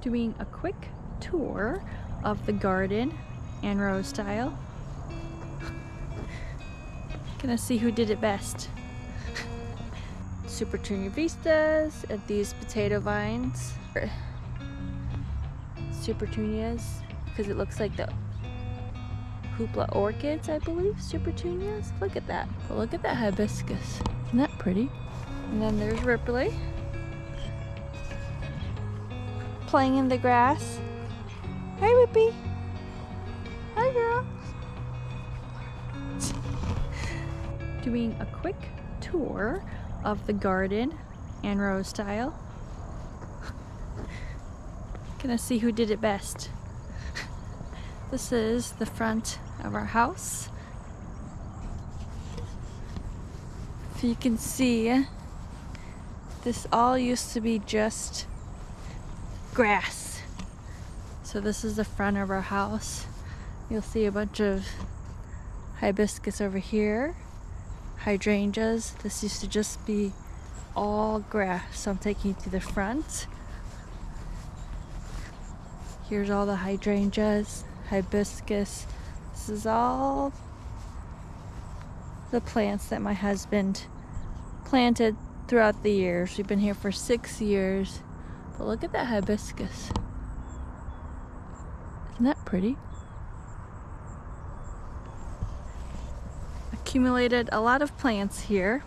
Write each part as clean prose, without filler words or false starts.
Doing a quick tour of the garden, AnneRose's style. Gonna see who did it best. Super vistas and these potato vines. Super because it looks like the hoopla orchids, I believe. Super. Look at that. But look at that hibiscus. Isn't that pretty? And then there's Ripley. Playing in the grass. Hi, Rippy. Hi, girl. Doing a quick tour of the garden, AnneRose's style. Gonna see who did it best. This is the front of our house. If you can see, this all used to be just grass. So this is the front of our house. You'll see a bunch of hibiscus over here, hydrangeas. This used to just be all grass. So I'm taking you to the front. Here's all the hydrangeas, hibiscus. This is all the plants that my husband planted throughout the years. We've been here for 6 years. But look at that hibiscus. Isn't that pretty? Accumulated a lot of plants here.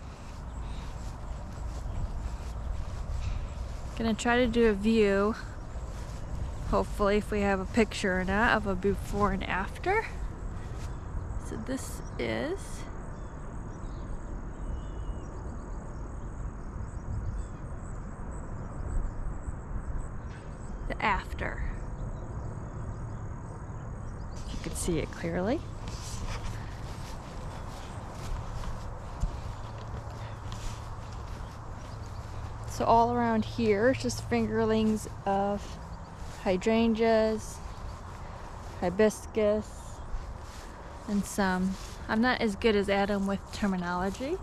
Gonna try to do a view, hopefully, if we have a picture or not, of a before and after. So this is the after. You can see it clearly. So all around here, it's just fingerlings of hydrangeas, hibiscus, and some. I'm not as good as Adam with terminology.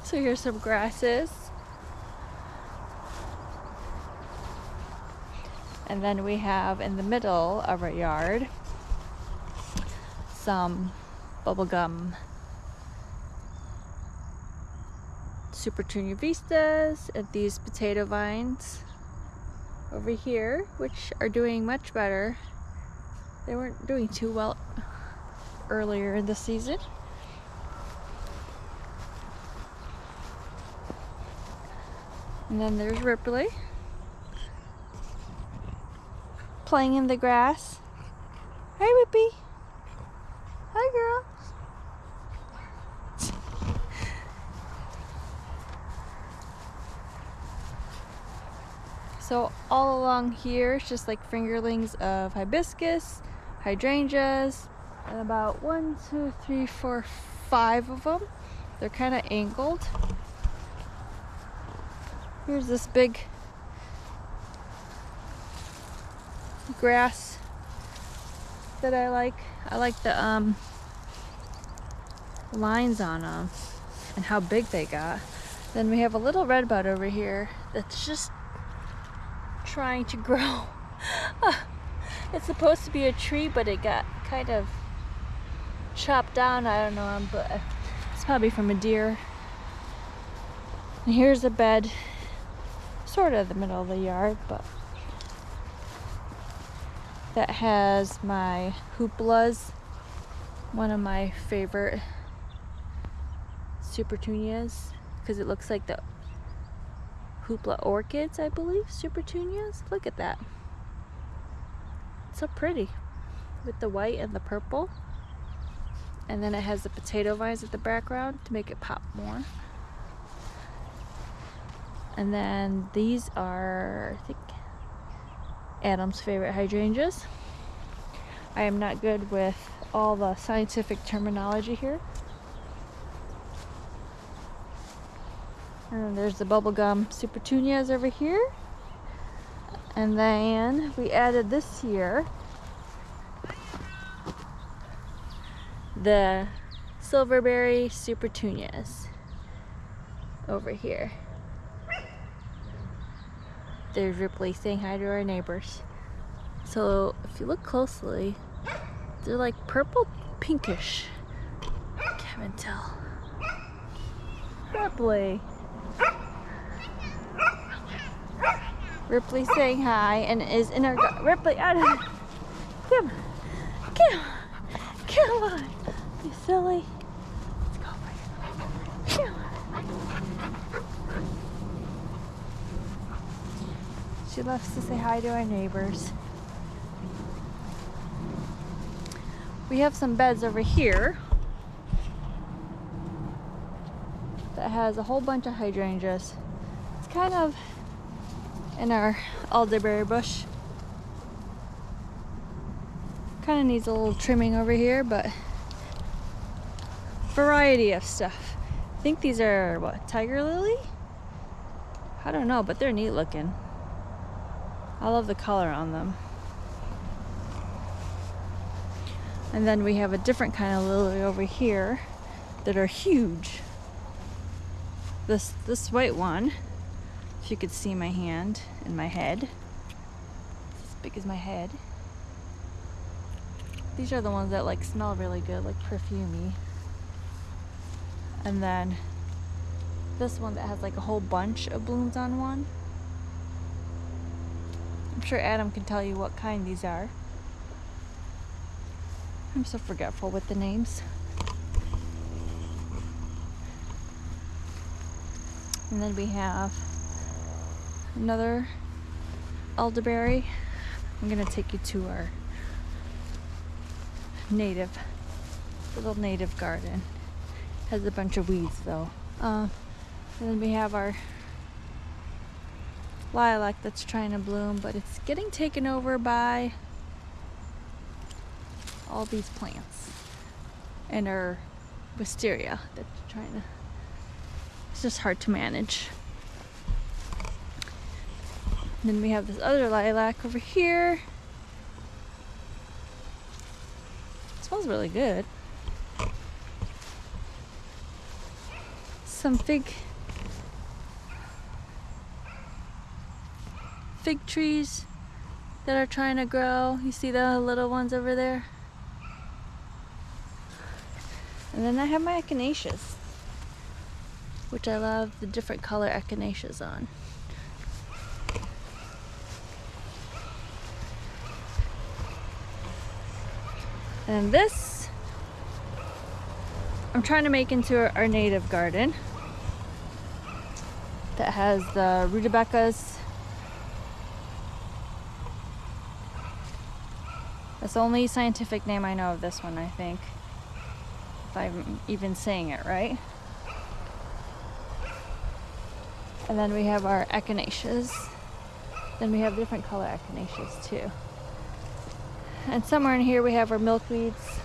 So here's some grasses. And then we have in the middle of our yard some bubblegum Super vistas and these potato vines over here, which are doing much better. They weren't doing too well earlier in the season. And then there's Ripley playing in the grass. Hi, Rippy. Hi, girl. So all along here, it's just like fingerlings of hibiscus, hydrangeas, and about 1, 2, 3, 4, 5 of them. They're kind of angled. Here's this big grass that I like. I like the lines on them and how big they got. Then we have a little redbud over here that's just trying to grow. It's supposed to be a tree, but it got kind of chopped down. I don't know, but it's probably from a deer. And here's a bed, sort of the middle of the yard, but that has my hooplas, one of my favorite Super because it looks like the hoopla orchids, I believe. Super. Look at that. It's so pretty with the white and the purple. And then it has the potato vines at the background to make it pop more. And then these are, I think, Adam's favorite hydrangeas. I am not good with all the scientific terminology here. And then there's the bubblegum Super over here. And then we added this year the silverberry Super over here. there's Ripley saying hi to our neighbors. So if you look closely, they're like purple pinkish. Can't even tell. Ripley. Ripley saying hi and is in our Ripley, out of here. Come on. Come on. You silly. Let's go over here. Come on. She loves to say hi to our neighbors. We have some beds over here that has a whole bunch of hydrangeas. It's kind of in our elderberry bush. Kind of needs a little trimming over here, but variety of stuff. I think these are what, tiger lily? I don't know, but they're neat looking. I love the color on them. And then we have a different kind of lily over here that are huge. This white one, if you could see my hand and my head, it's as big as my head. These are the ones that like smell really good, like perfumey. And then this one that has like a whole bunch of blooms on one. I'm sure Adam can tell you what kind these are. I'm so forgetful with the names. And then we have another elderberry. I'm gonna take you to our little native garden. Has a bunch of weeds though. And then we have our lilac that's trying to bloom, but it's getting taken over by all these plants and our wisteria that's trying to, it's just hard to manage. And then we have this other lilac over here. It smells really good. Some fig trees that are trying to grow. You see the little ones over there? And then I have my echinaceas, which I love the different color echinaceas on. And this I'm trying to make into our native garden that has the rudabecas. That's the only scientific name I know of this one, I think. If I'm even saying it right. And then we have our echinaceas. Then we have different color echinaceas too. And somewhere in here we have our milkweeds.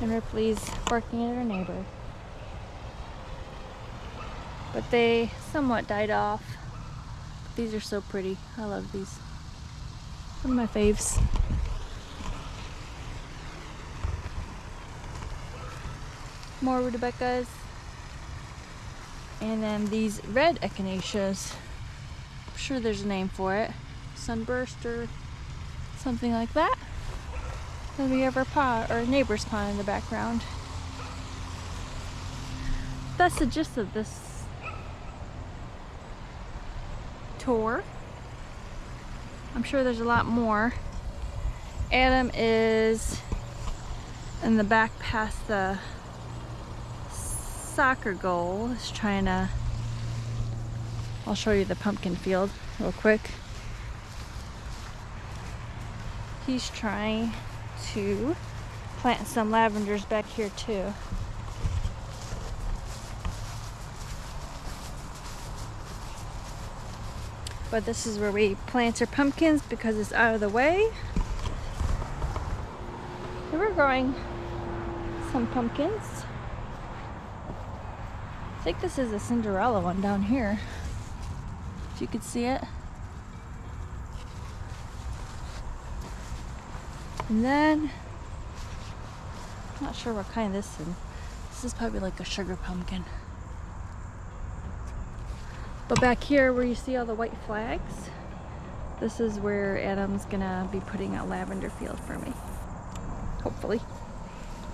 And Ripley's barking at her neighbor. But they somewhat died off. These are so pretty. I love these. One of my faves. More rudabecas. And then these red echinaceas. I'm sure there's a name for it. Sunburst or something like that. Then we have our pond, or neighbor's pond in the background. That's the gist of this tour. I'm sure there's a lot more. Adam is in the back past the soccer goal. Is trying to, I'll show you the pumpkin field real quick. He's trying to plant some lavenders back here too. But this is where we plant our pumpkins because it's out of the way. And we're growing some pumpkins. I think this is a Cinderella one down here. If you could see it. And then, I'm not sure what kind this is. This is probably like a sugar pumpkin. But back here where you see all the white flags, this is where Adam's gonna be putting a lavender field for me. Hopefully.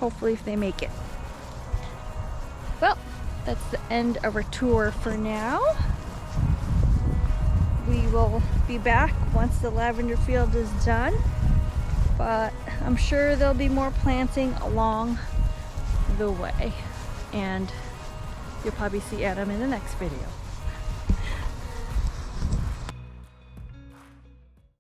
Hopefully if they make it. Well, that's the end of our tour for now. We will be back once the lavender field is done. But I'm sure there'll be more planting along the way. And you'll probably see Adam in the next video.